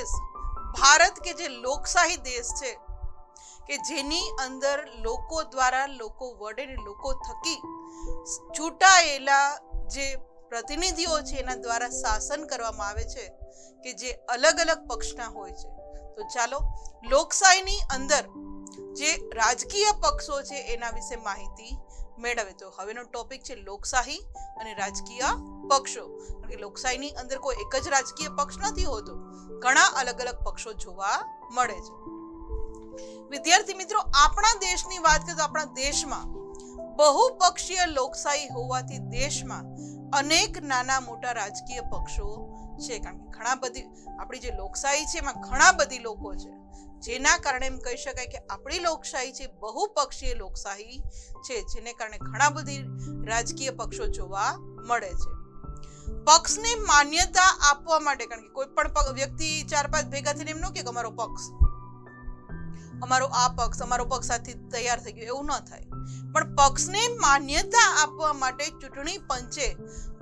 દેશ ભારત કે જે લોકશાહી દેશ છે કે જેની અંદર લોકો દ્વારા, લોકો વડે ને લોકો થકી ચૂંટાયેલા જે પ્રતિનિધિઓ છે એના દ્વારા શાસન કરવામાં આવે છે કે જે અલગ અલગ પક્ષના હોય છે. તો ચાલો લોકશાહીની અંદર જે રાજકીય પક્ષો છે એના વિશે માહિતી મેળવે. તો હવેનો ટોપિક છે લોકશાહી અને રાજકીય પક્ષો. કારણ કે લોકશાહીની અંદર કોઈ એક જ રાજકીય પક્ષ નથી હોતો, ઘણા અલગ અલગ પક્ષો જોવા મળે છે. વિદ્યાર્થી મિત્રો, આપણા દેશની વાત કરીએ તો આપણા દેશમાં બહુપક્ષીય લોકશાહી હોવાથી દેશમાં અનેક નાના મોટા રાજકીય પક્ષો છે. કારણ કે ઘણા બધી આપણી જે લોકશાહી છે એમાં ઘણા બધી લોકો છે, જેના કારણે એમ કહી શકાય કે આપણી લોકશાહી છે બહુપક્ષીય લોકશાહી છે, જેને કારણે ઘણા બધી રાજકીય પક્ષો જોવા મળે છે. પક્ષને માન્યતા આપવા માટે, કારણ કે કોઈ પણ વ્યક્તિ 4-5 ભેગા થઈને એમ ન કે અમારો પક્ષ, અમારો આ પક્ષ, અમારો પક્ષ સાથે તૈયાર થઈ ગયો, એવું ન થાય. પણ પક્ષને માન્યતા આપવા માટે ચૂંટણી પંચે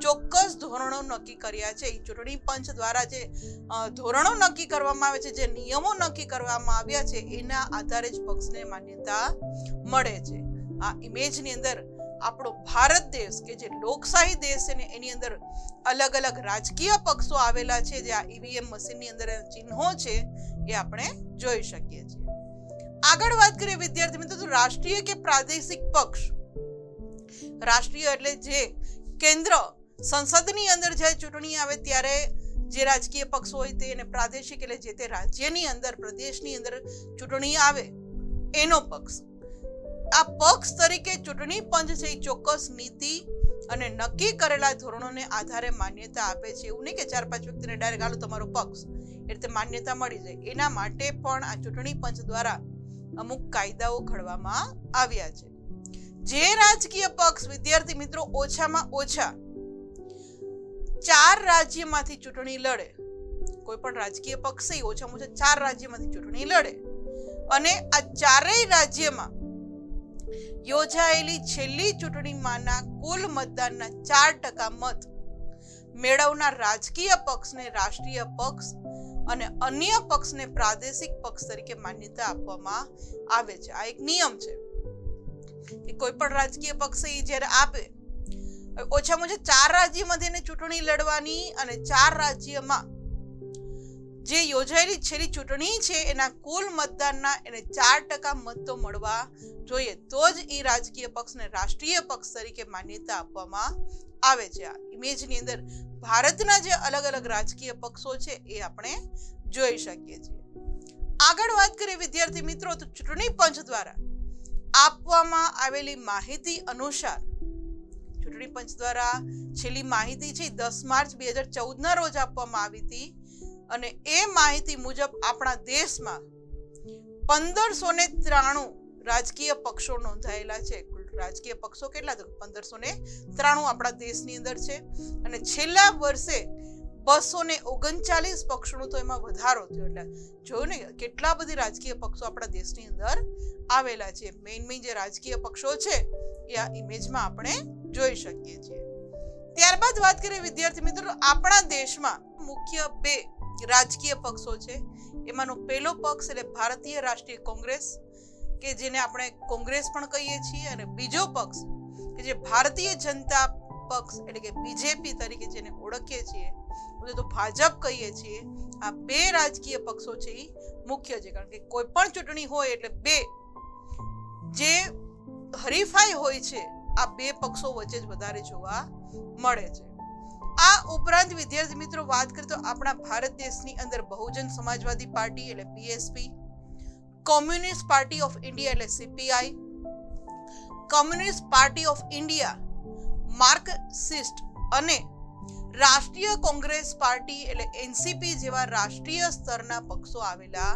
ચોક્કસ ધોરણો નક્કી કર્યા છે. ચૂંટણી પંચ દ્વારા જે ધોરણો નક્કી કરવામાં આવે છે, જે નિયમો નક્કી કરવામાં આવ્યા છે, એના આધારે જ પક્ષને માન્યતા મળે છે. આ ઇમેજની અંદર આપણો ભારત દેશ કે જે લોકશાહી દેશ છે ને એની અંદર અલગ અલગ રાજકીય પક્ષો આવેલા છે. જે આ ઈવીએમ મશીનની અંદર ચિહ્નો છે એ આપણે જોઈ શકીએ છીએ. આગળ વાત કરીએ વિદ્યાર્થી મિત્રો, તો રાષ્ટ્રીય કે પ્રાદેશિક પક્ષ. રાષ્ટ્રીય એટલે જે કેન્દ્ર સંસદની અંદર જે ચૂંટણી આવે ત્યારે જે રાજકીય પક્ષ હોય તે, અને પ્રાદેશિક એટલે જે તે રાજ્યની અંદર, પ્રદેશની અંદર ચૂંટણી આવે એનો પક્ષ. આ પક્ષ તરીકે ચૂંટણી પંચ છે એ ચોક્કસ નીતિ અને નક્કી કરેલા ધોરણોને આધારે માન્યતા આપે છે. એવું નહીં કે 4-5 વ્યક્તિને ડાયરેક્ટ હાલો તમારો પક્ષ એ રીતે માન્યતા મળી જાય. એના માટે પણ આ ચૂંટણી પંચ દ્વારા અમુક કાયદાઓ ઘડવામાં આવ્યા છે. જે રાજકીય પક્ષ વિદ્યાર્થી મિત્રો ઓછામાં ઓછા 4 રાજ્યમાંથી ચૂંટણી લડે, કોઈ પણ રાજકીય પક્ષ ઓછામાં ઓછા 4 રાજ્યમાંથી ચૂંટણી લડે અને આ 4 રાજ્યમાં યોજાયેલી છેલ્લી ચૂંટણીમાંના કુલ મતદાનના 4% મત મેળવનાર રાજકીય પક્ષને રાષ્ટ્રીય પક્ષ અને અન્ય પક્ષને પ્રાદેશિક પક્ષ તરીકે માન્યતા આપવામાં આવે છે. આ એક નિયમ છે કે કોઈ પણ રાજકીય પક્ષ જ્યારે આપે, ઓછામાં ઓછા 4 રાજ્યમાંથી એને ચૂંટણી લડવાની અને 4 રાજ્યમાં જે યોજાયેલી છેલ્લી ચૂંટણી છે એના કુલ મતદાનના એને 4% મત તો મળવા જોઈએ, તો જ એ રાજકીય પક્ષને રાષ્ટ્રીય પક્ષ તરીકે માન્યતા આપવામાં આવે છે. આ ઇમેજની અંદર ભારતના જે અલગ અલગ રાજકીય પક્ષો છે એ આપણે જોઈ શકીએ છીએ. આગળ વાત કરીએ વિદ્યાર્થી મિત્રો, તો ચૂંટણી પંચ દ્વારા આપવામાં આવેલી માહિતી અનુસાર, ચૂંટણી પંચ દ્વારા છેલ્લી માહિતી છે 10 માર્ચ 2014 ના રોજ આપવામાં આવી હતી અને એ માહિતી મુજબ આપણા દેશમાં 1593 રાજકીય પક્ષો નોંધાયેલા છે. રાજકીય પક્ષો કેટલા? તો 1593 આપણા દેશની અંદર છે અને છેલ્લા વર્ષે 239 પક્ષોનો તો એમાં વધારો થયો. એટલે જોયું ને કેટલા બધી રાજકીય પક્ષો આપણા દેશની અંદર આવેલા છે. મેઇન જે રાજકીય પક્ષો છે એ આ ઇમેજમાં આપણે જોઈ શકીએ છીએ. ત્યારબાદ વાત કરીએ વિદ્યાર્થી મિત્રો, આપણા દેશમાં મુખ્ય 2 રાજકીય પક્ષો છે. એમાંનો પહેલો પક્ષ એટલે ભારતીય રાષ્ટ્રીય કોંગ્રેસ કે જેને આપણે કોંગ્રેસ પણ કહીએ છીએ, અને બીજો પક્ષ કે જે ભારતીય જનતા પક્ષ એટલે કે બીજેપી તરીકે જેને ઓળખીએ છીએ, તો ભાજપ કહીએ છીએ. આ 2 રાજકીય પક્ષો છે એ મુખ્ય છે. કારણ કે કોઈ પણ ચૂંટણી હોય એટલે 2 જે હરીફાઈ હોય છે આ 2 પક્ષો વચ્ચે જ વધારે જોવા મળે છે. આ ઉપરાંત વિદ્યાર્થી મિત્રો વાત કરીએ તો આપણા ભારત દેશની અંદર બહુજન સમાજવાદી પાર્ટી એટલે BSP, communist party of India એટલે CPI, communist party of India Marxist અને રાષ્ટ્રીય કોંગ્રેસ પાર્ટી એટલે એનસીપી જેવા રાષ્ટ્રીય સ્તરના પક્ષો આવેલા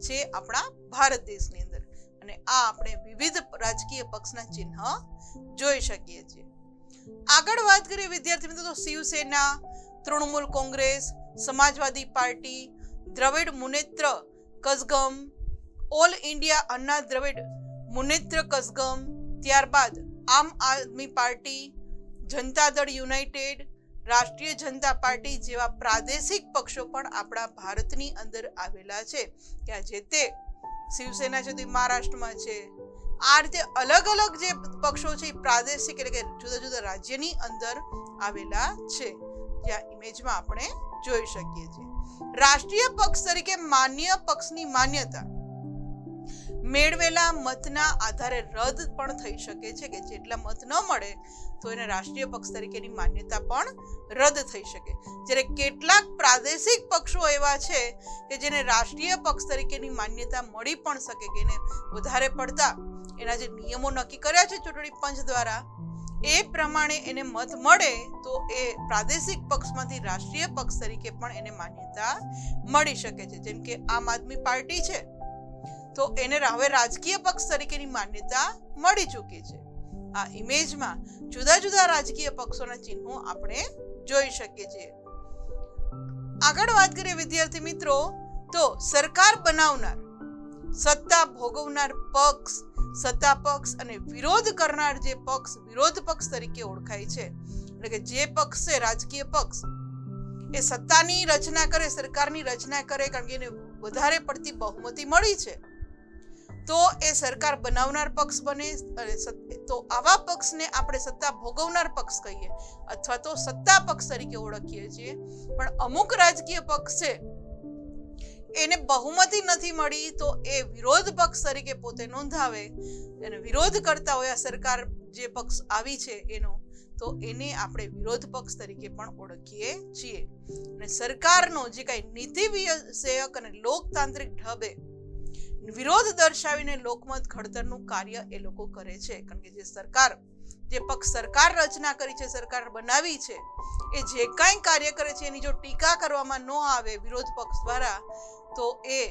છે આપણા ભારત દેશની અંદર. અને આ આપણે વિવિધ રાજકીય પક્ષના ચિહ્ન જોઈ શકીએ છીએ. આગળ વાત કરીએ વિદ્યાર્થી મિત્રો, તો Shiv Sena, Trinamool Congress, Samajwadi party, Dravida Munnetra Kazhagam, all India Anna Dravida Munnetra Kazhagam, ત્યારબાદ આમ આદમી પાર્ટી, જનતા દળ યુનાઇટેડ, રાષ્ટ્રીય જનતા પાર્ટી જેવા પ્રાદેશિક પક્ષો પણ આપણા ભારતની અંદર આવેલા છે, કે જે તે શિવસેના છે તે મહારાષ્ટ્રમાં છે. આ રીતે અલગ અલગ જે પક્ષો છે એ પ્રાદેશિક એટલે કે જુદા જુદા રાજ્યની અંદર આવેલા છે, જે આ ઇમેજમાં આપણે જોઈ શકીએ છીએ. રાષ્ટ્રીય પક્ષ તરીકે માન્ય પક્ષની માન્યતા મેળવેલા મતના આધારે રદ પણ થઈ શકે છે, કે જેટલા મત ન મળે તો એને રાષ્ટ્રીય પક્ષ તરીકેની માન્યતા પણ રદ થઈ શકે. જ્યારે કેટલાક પ્રાદેશિક પક્ષો એવા છે કે જેને રાષ્ટ્રીય પક્ષ તરીકેની માન્યતા મળી પણ શકે, કે એને વધારે પડતા એના જે નિયમો નક્કી કર્યા છે ચૂંટણી પંચ દ્વારા એ પ્રમાણે એને મત મળે તો એ પ્રાદેશિક પક્ષમાંથી રાષ્ટ્રીય પક્ષ તરીકે પણ એને માન્યતા મળી શકે છે. જેમ કે આમ આદમી પાર્ટી છે તો એને હવે રાજકીય પક્ષ તરીકેની માન્યતા મળી ચૂકી છે. આ ઇમેજમાં જુદા જુદા રાજકીય પક્ષોના ચિહ્નો આપણે જોઈ શકીએ છીએ. આગળ વાત કરીએ વિદ્યાર્થી મિત્રો, તો સરકાર બનાવનાર, સત્તા ભોગવનાર પક્ષ, સત્તા પક્ષ અને વિરોધ કરનાર જે પક્ષ વિરોધ પક્ષ તરીકે ઓળખાય છે. એટલે કે જે પક્ષ છે રાજકીય પક્ષ એ સત્તાની રચના કરે, સરકારની રચના કરે, કારણ કે એને વધારે પડતી બહુમતી મળી છે તો એ સરકાર બનાવનાર પક્ષ બને. તો આવા પક્ષને આપણે સત્તા ભોગવનાર પક્ષ કહીએ અથવા તો સત્તા પક્ષ તરીકે ઓળખીએ છીએ. પણ અમુક રાજકીય પક્ષ છે એને બહુમતી નથી મળી તો એ વિરોધ પક્ષ તરીકે પોતે નોંધાવે અને વિરોધ કરતા હોય આ સરકાર જે પક્ષ આવી છે એનો, તો એને આપણે વિરોધ પક્ષ તરીકે પણ ઓળખીએ છીએ. અને સરકારનો જે કાંઈ નીતિ વિષયક અને લોકતાંત્રિક ઢબે વિરોધ દર્શાવીને લોકમત ઘડતરનું કાર્ય એ લોકો કરે છે. કારણ કે જે પક્ષ સરકાર રચના કરી છે, સરકાર બનાવી છે, એ જે કાંઈ કાર્ય કરે છે એની જો ટીકા કરવામાં ન આવે વિરોધ પક્ષ દ્વારા તો એ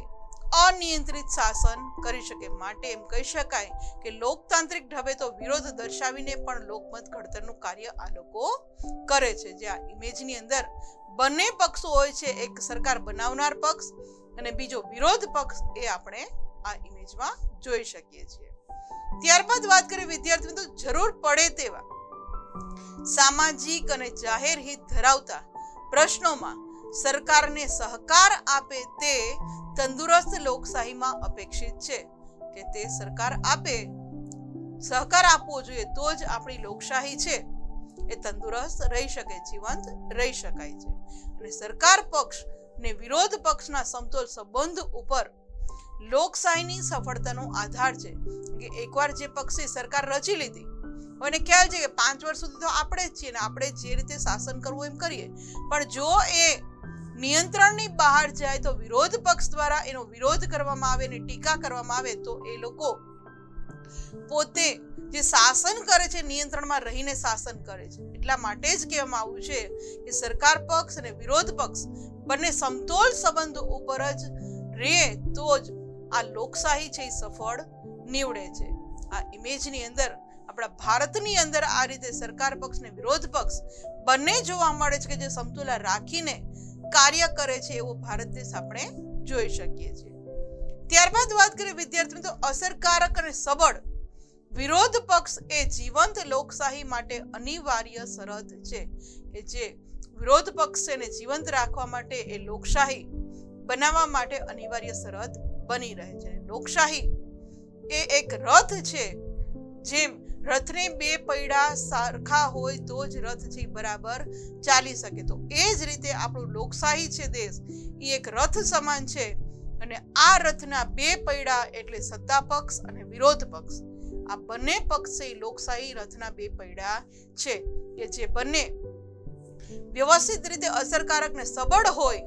અનિયંત્રિત શાસન કરી શકે. માટે એમ કહી શકાય કે લોકતાંત્રિક ઢબે તો વિરોધ દર્શાવીને પણ લોકમત ઘડતરનું કાર્ય આ લોકો કરે છે. જે આ ઇમેજની અંદર બંને પક્ષો હોય છે, એક સરકાર બનાવનાર પક્ષ અને બીજો વિરોધ પક્ષ, એ આપણે આ ઇમેજમાં જોઈ શકીએ છીએ. ત્યારબાદ વાત કરીએ વિદ્યાર્થી મિત્રો, જરૂર પડે તેવા સામાજિક અને જાહેર હિત ધરાવતા પ્રશ્નોમાં સરકારને સહકાર આપે તે તંદુરસ્ત લોકશાહીમાં અપેક્ષિત છે. કે તે સરકાર આપે, સહકાર આપવો જોઈએ તો જ આપણી લોકશાહી છે એ તંદુરસ્ત રહી શકે, જીવંત રહી શકાય છે. અને સરકાર પક્ષ ને વિરોધ પક્ષના સમતોલ સંબંધ ઉપર લોકશાહીની સફળતાનો આધાર છે. કે એકવાર જે પક્ષે સરકાર રચી લીધી, અને ખ્યાલ છે કે 5 વર્ષ સુધી તો આપણે જ છીએ ને આપણે જે રીતે શાસન કરવું એમ કરીએ, પણ જો એ નિયંત્રણની બહાર જાય તો વિરોધ પક્ષ દ્વારા એનો વિરોધ કરવામાં આવે અને ટીકા કરવામાં આવે તો એ લોકો પોતે જે શાસન કરે છે નિયંત્રણમાં રહીને શાસન કરે છે. એટલા માટે જ કહેવામાં આવ્યું છે કે સરકાર પક્ષ અને વિરોધ પક્ષ બંને સમતોલ સંબંધ ઉપર જ રહે તો જ આ લોકશાહી છે એ સફળ નીવડે છે. આ ઇમેજની અંદર આપણા ભારતની અંદર આ રીતે સરકાર પક્ષ ને વિરોધ પક્ષ બંને જોવા મળે છે કે જે સમતુલા રાખીને કાર્ય કરે છે એવો ભારત દેશ આપણે જોઈ શકીએ છીએ. ત્યારબાદ વાત કરીએ વિદ્યાર્થી મિત્રો, અસરકારક અને સબળ વિરોધ પક્ષ એ જીવંત લોકશાહી માટે અનિવાર્ય શરત છે. કે જે વિરોધ પક્ષ છે એને જીવંત રાખવા માટે એ લોકશાહી બનાવવા માટે અનિવાર્ય શરત બની રહે છે. લોકશાહી એ એક રથ છે, જેમ રથને 2 પૈડા સરખા હોય તો જ રથ છે બરાબર ચાલી શકે, તો એ જ રીતે આપણું લોકશાહી છે દેશ એ એક રથ સમાન છે. અને આ રથના 2 પૈડા એટલે સત્તા પક્ષ અને વિરોધ પક્ષ, આ બંને પક્ષ છે લોકશાહી રથના 2 પૈડા છે કે જે બંને વ્યવસ્થિત રીતે અસરકારક ને સબળ હોય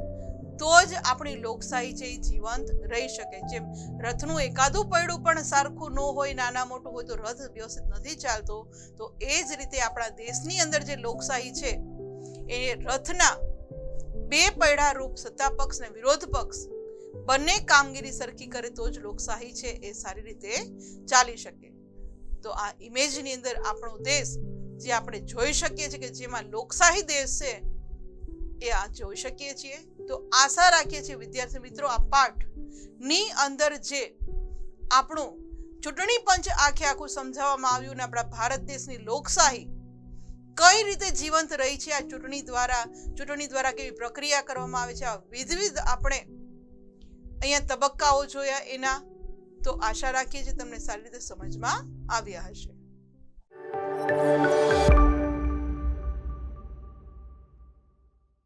તો જ આપણી લોકશાહી છે એ જીવંત રહી શકે. જેમ રથનું એકાદું પૈડું પણ સરખું ન હોય, નાના મોટું હોય તો રથ વ્યવસ્થિત નથી ચાલતો, તો એ જ રીતે આપણા દેશની અંદર જે લોકશાહી છે એ રથના 2 પૈડા રૂપ સત્તા પક્ષ ને વિરોધ પક્ષ બંને કામગીરી સરખી કરે તો જ લોકશાહી છે એ સારી રીતે ચાલી શકે. તો આ ઇમેજની અંદર આપણો દેશ જે આપણે જોઈ શકીએ છીએ કે જેમાં લોકશાહી દેશ છે એ આ જોઈ શકીએ છીએ. તો આશા રાખીએ છીએ વિદ્યાર્થી મિત્રો આ પાઠની અંદર જે આપણું ચૂંટણી પંચ આખું સમજાવવામાં આવ્યું ને આપણા ભારત દેશની લોકશાહી કઈ રીતે જીવંત રહી છે આ ચૂંટણી દ્વારા કેવી પ્રક્રિયા કરવામાં આવે છે, આ વિવિધ આપણે અહીંયા તબક્કાઓ જોયા એના. તો આશા રાખીએ છીએ તમને સારી રીતે સમજમાં આવ્યા હશે.